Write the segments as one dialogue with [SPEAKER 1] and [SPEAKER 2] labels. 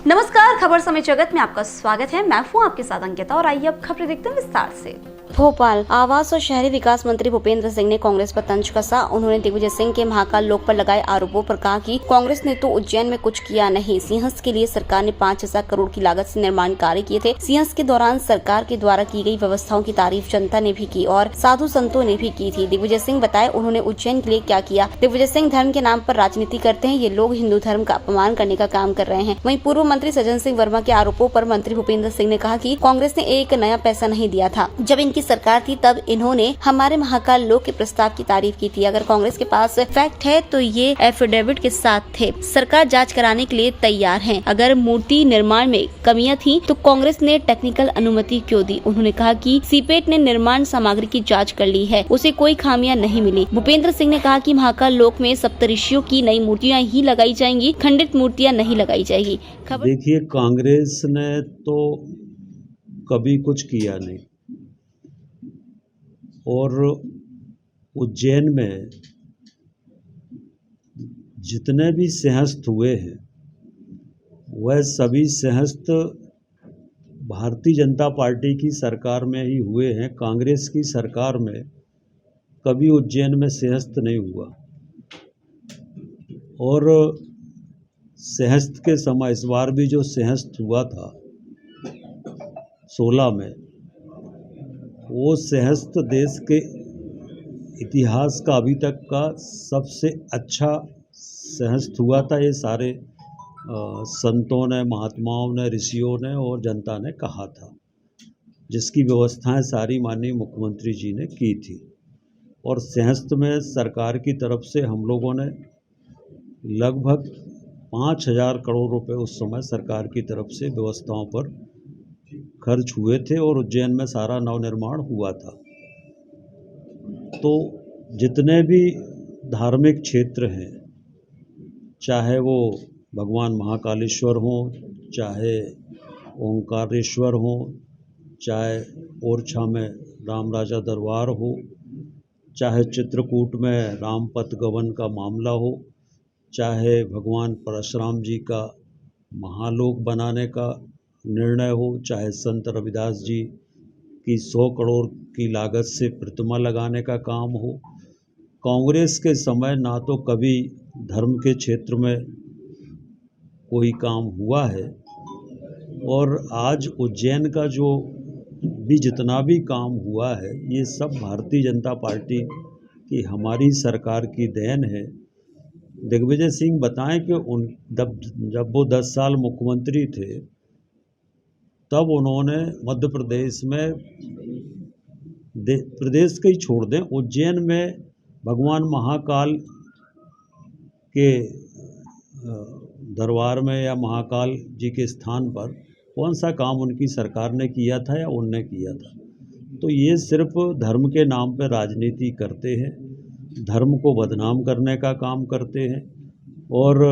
[SPEAKER 1] नमस्कार, खबर समय जगत में आपका स्वागत है। मैं हूं आपके साथ अंकिता और आइए अब खबरें देखते हैं विस्तार से। भोपाल आवास और शहरी विकास मंत्री भूपेंद्र सिंह ने कांग्रेस पर तंज कसा। उन्होंने दिग्विजय सिंह के महाकाल लोक पर लगाए आरोपों पर कहा कि कांग्रेस ने तो उज्जैन में कुछ किया नहीं। सिंहस्थ के लिए सरकार ने 5,000 करोड़ की लागत से निर्माण कार्य किए थे। सिंहस्थ के दौरान सरकार के द्वारा की गई व्यवस्थाओं की तारीफ जनता ने भी की और साधु संतों ने भी की थी। दिग्विजय सिंह बताए उन्होंने उज्जैन के लिए क्या किया। दिग्विजय सिंह धर्म के नाम पर राजनीति करते हैं। ये लोग हिंदू धर्म का अपमान करने का काम कर रहे हैं। वहीं पूर्व मंत्री सज्जन सिंह वर्मा के आरोपों पर मंत्री भूपेंद्र सिंह ने कहा कि कांग्रेस ने एक नया पैसा नहीं दिया था। जब इनकी सरकार थी तब इन्होंने हमारे महाकाल लोक के प्रस्ताव की तारीफ की थी। अगर कांग्रेस के पास फैक्ट है तो ये एफिडेविट के साथ थे। सरकार जांच कराने के लिए तैयार है। अगर मूर्ति निर्माण में कमियां थी तो कांग्रेस ने टेक्निकल अनुमति क्यों दी। उन्होंने कहा कि सीपेट ने निर्माण सामग्री की जांच कर ली है, उसे कोई खामियां नहीं मिली। भूपेंद्र सिंह ने कहा कि महाकाल लोक में सप्तऋषियों की नई मूर्तियां ही लगाई जाएंगी, खंडित मूर्तियां नहीं लगाई जाएगी।
[SPEAKER 2] देखिए, कांग्रेस ने तो कभी कुछ किया नहीं और उज्जैन में जितने भी सिंहस्थ हुए हैं वह सभी सिंहस्थ भारतीय जनता पार्टी की सरकार में ही हुए हैं। कांग्रेस की सरकार में कभी उज्जैन में सिंहस्थ नहीं हुआ। और सिंहस्थ के समय इस बार भी जो सिंहस्थ हुआ था 16 में, वो सिंहस्थ देश के इतिहास का अभी तक का सबसे अच्छा सिंहस्थ हुआ था। ये सारे संतों ने, महात्माओं ने, ऋषियों ने और जनता ने कहा था, जिसकी व्यवस्थाएं सारी माननीय मुख्यमंत्री जी ने की थी। और सिंहस्थ में सरकार की तरफ से हम लोगों ने लगभग 5,000 करोड़ रुपए उस समय सरकार की तरफ से व्यवस्थाओं पर खर्च हुए थे और उज्जैन में सारा नवनिर्माण हुआ था। तो जितने भी धार्मिक क्षेत्र हैं, चाहे वो भगवान महाकालेश्वर हों, चाहे ओंकारेश्वर हों, चाहे ओरछा में राम राजा दरबार हो, चाहे चित्रकूट में रामपथ गवन का मामला हो, चाहे भगवान परशुराम जी का महालोक बनाने का निर्णय हो, चाहे संत रविदास जी की 100 करोड़ की लागत से प्रतिमा लगाने का काम हो, कांग्रेस के समय ना तो कभी धर्म के क्षेत्र में कोई काम हुआ है। और आज उज्जैन का जो भी जितना भी काम हुआ है, ये सब भारतीय जनता पार्टी की हमारी सरकार की देन है। दिग्विजय सिंह बताएं कि जब वो 10 साल मुख्यमंत्री थे तब उन्होंने मध्य प्रदेश में, प्रदेश का ही छोड़ दें, उज्जैन में भगवान महाकाल के दरबार में या महाकाल जी के स्थान पर कौन सा काम उनकी सरकार ने किया था या उनने किया था। तो ये सिर्फ धर्म के नाम पर राजनीति करते हैं, धर्म को बदनाम करने का काम करते हैं और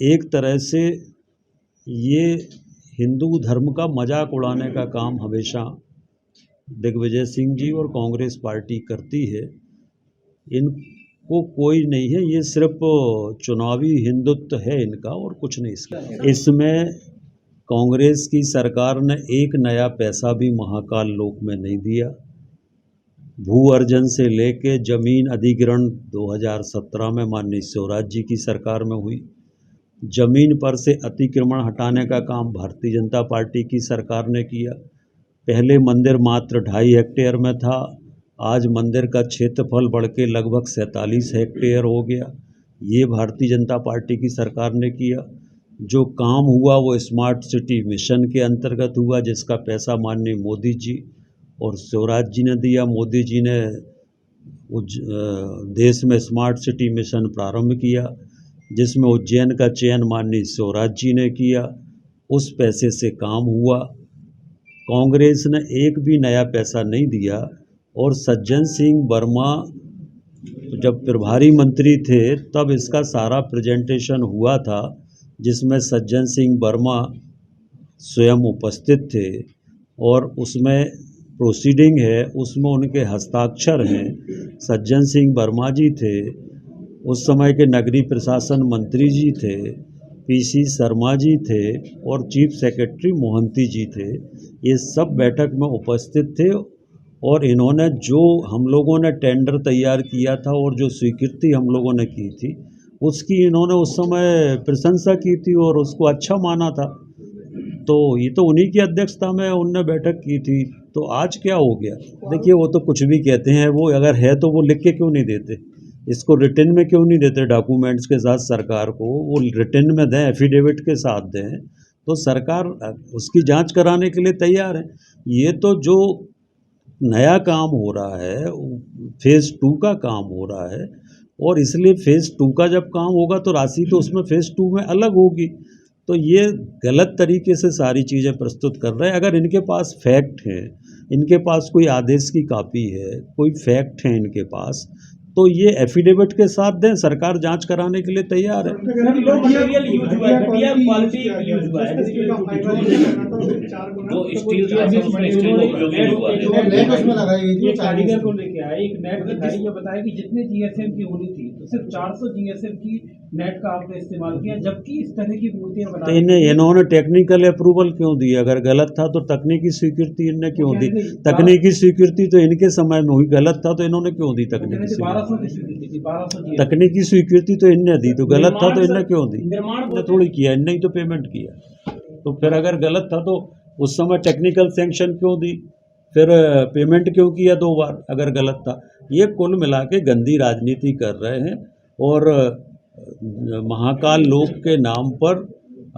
[SPEAKER 2] एक तरह से ये हिंदू धर्म का मजाक उड़ाने का काम हमेशा दिग्विजय सिंह जी और कांग्रेस पार्टी करती है। इनको कोई नहीं है, ये सिर्फ चुनावी हिंदुत्व है इनका और कुछ नहीं। इसमें कांग्रेस की सरकार ने एक नया पैसा भी महाकाल लोक में नहीं दिया। भू अर्जन से लेके जमीन अधिग्रहण 2017 में माननीय शिवराज जी की सरकार में हुई। जमीन पर से अतिक्रमण हटाने का काम भारतीय जनता पार्टी की सरकार ने किया। पहले मंदिर मात्र 2.5 हेक्टेयर में था, आज मंदिर का क्षेत्रफल बढ़ के लगभग 47 हेक्टेयर हो गया। ये भारतीय जनता पार्टी की सरकार ने किया। जो काम हुआ वो स्मार्ट सिटी मिशन के अंतर्गत हुआ, जिसका पैसा माननीय मोदी जी और शिवराज जी ने दिया। मोदी जी ने देश में स्मार्ट सिटी मिशन प्रारंभ किया, जिसमें उज्जैन का चयन माननीय शिवराज जी ने किया। उस पैसे से काम हुआ। कांग्रेस ने एक भी नया पैसा नहीं दिया। और सज्जन सिंह वर्मा जब प्रभारी मंत्री थे तब इसका सारा प्रेजेंटेशन हुआ था, जिसमें सज्जन सिंह वर्मा स्वयं उपस्थित थे और उसमें प्रोसीडिंग है, उसमें उनके हस्ताक्षर हैं। सज्जन सिंह वर्मा जी थे, उस समय के नगरीय प्रशासन मंत्री जी थे पीसी शर्मा जी थे और चीफ सेक्रेटरी मोहंती जी थे। ये सब बैठक में उपस्थित थे और इन्होंने जो हम लोगों ने टेंडर तैयार किया था और जो स्वीकृति हम लोगों ने की थी उसकी इन्होंने उस समय प्रशंसा की थी और उसको अच्छा माना था। तो ये तो उन्हीं की अध्यक्षता में उनने बैठक की थी। तो आज क्या हो गया? देखिए, वो तो कुछ भी कहते हैं, वो अगर है तो वो लिख के क्यों नहीं देते, इसको रिटन में क्यों नहीं देते डॉक्यूमेंट्स के साथ सरकार को? वो रिटन में दें, एफिडेविट के साथ दें, तो सरकार उसकी जांच कराने के लिए तैयार है। ये तो जो नया काम हो रहा है, फेज़ 2 का काम हो रहा है और इसलिए फेज़ 2 का जब काम होगा तो राशि तो उसमें फेज़ 2 में अलग होगी। तो ये गलत तरीके से सारी चीज़ें प्रस्तुत कर रहे हैं। अगर इनके पास फैक्ट है, इनके पास कोई आदेश की कॉपी है, कोई फैक्ट है इनके पास, तो ये एफिडेविट के साथ दें, सरकार जांच कराने के लिए तैयार है।
[SPEAKER 3] कारीगर को लेके आए, एक नेट दिखाई, ये बताया कि जितने जीएसएम की होनी थी तो सिर्फ 400 जीएसएम की नेट का आपने इस्तेमाल किया, जबकि इस तरह की मूर्तियां बना।
[SPEAKER 2] तो इन्होंने टेक्निकल अप्रूवल क्यों दी? अगर गलत था तो तकनीकी स्वीकृति इन्होंने क्यों दी? तकनीकी स्वीकृति तो इनके समय में हुई, गलत था तो इन्होंने क्यों दी तकनीकी स्वीकृति? तकनीकी स्वीकृति तो इनने दी, तो गलत था तो इनने क्यों दी? इन्होंने थोड़ी किया, इनने ही तो पेमेंट किया। तो फिर अगर गलत था तो उस समय टेक्निकल सैंक्शन क्यों दी, फिर पेमेंट क्यों किया 2 बार अगर गलत था? ये कुल मिला के गंदी राजनीति कर रहे हैं। और महाकाल लोक के नाम पर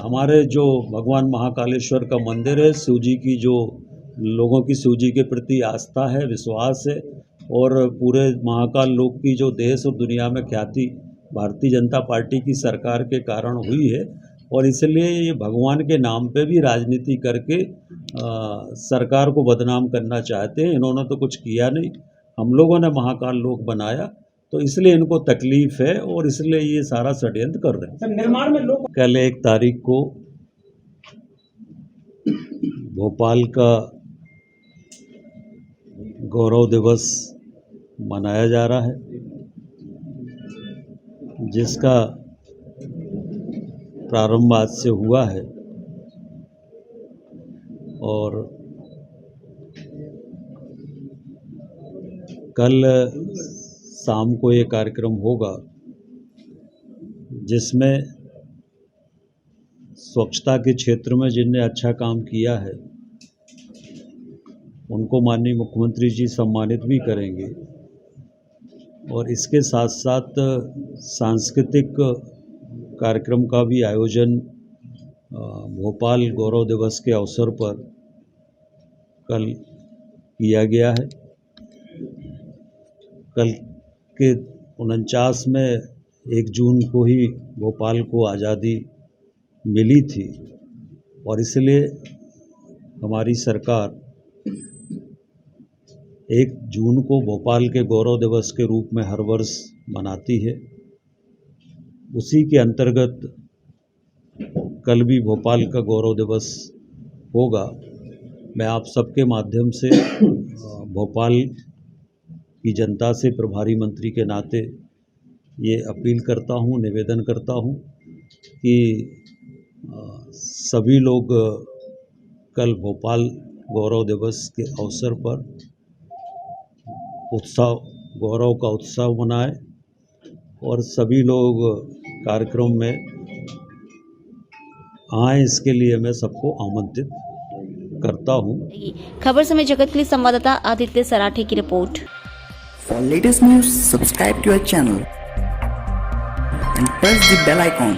[SPEAKER 2] हमारे जो भगवान महाकालेश्वर का मंदिर है, शिव जी की जो लोगों की शिव जी के प्रति आस्था है, विश्वास है, और पूरे महाकाल लोक की जो देश और दुनिया में ख्याति भारतीय जनता पार्टी की सरकार के कारण हुई है, और इसलिए ये भगवान के नाम पे भी राजनीति करके सरकार को बदनाम करना चाहते हैं। इन्होंने तो कुछ किया नहीं, हम लोगों ने महाकाल लोक बनाया, तो इसलिए इनको तकलीफ है और इसलिए ये सारा षड्यंत्र कर रहे हैं।
[SPEAKER 3] निर्माण में लोग
[SPEAKER 2] कल 1 तारीख को भोपाल का गौरव दिवस मनाया जा रहा है, जिसका प्रारंभ आज से हुआ है। और कल शाम को ये कार्यक्रम होगा जिसमें स्वच्छता के क्षेत्र में जिनने अच्छा काम किया है उनको माननीय मुख्यमंत्री जी सम्मानित भी करेंगे, और इसके साथ साथ सांस्कृतिक कार्यक्रम का भी आयोजन भोपाल गौरव दिवस के अवसर पर कल किया गया है। कल के 49 में 1 जून को ही भोपाल को आज़ादी मिली थी, और इसलिए हमारी सरकार 1 जून को भोपाल के गौरव दिवस के रूप में हर वर्ष मनाती है। उसी के अंतर्गत कल भी भोपाल का गौरव दिवस होगा। मैं आप सबके माध्यम से भोपाल की जनता से प्रभारी मंत्री के नाते ये अपील करता हूँ, निवेदन करता हूँ कि सभी लोग कल भोपाल गौरव दिवस के अवसर पर गौरव का उत्सव मनाएं, और सभी लोग कार्यक्रम में आएँ, इसके लिए मैं सबको आमंत्रित करता हूँ।
[SPEAKER 1] खबर समय जगत के लिए संवाददाता आदित्य सराठे की report.
[SPEAKER 4] For latest news, subscribe to our channel and press the bell icon.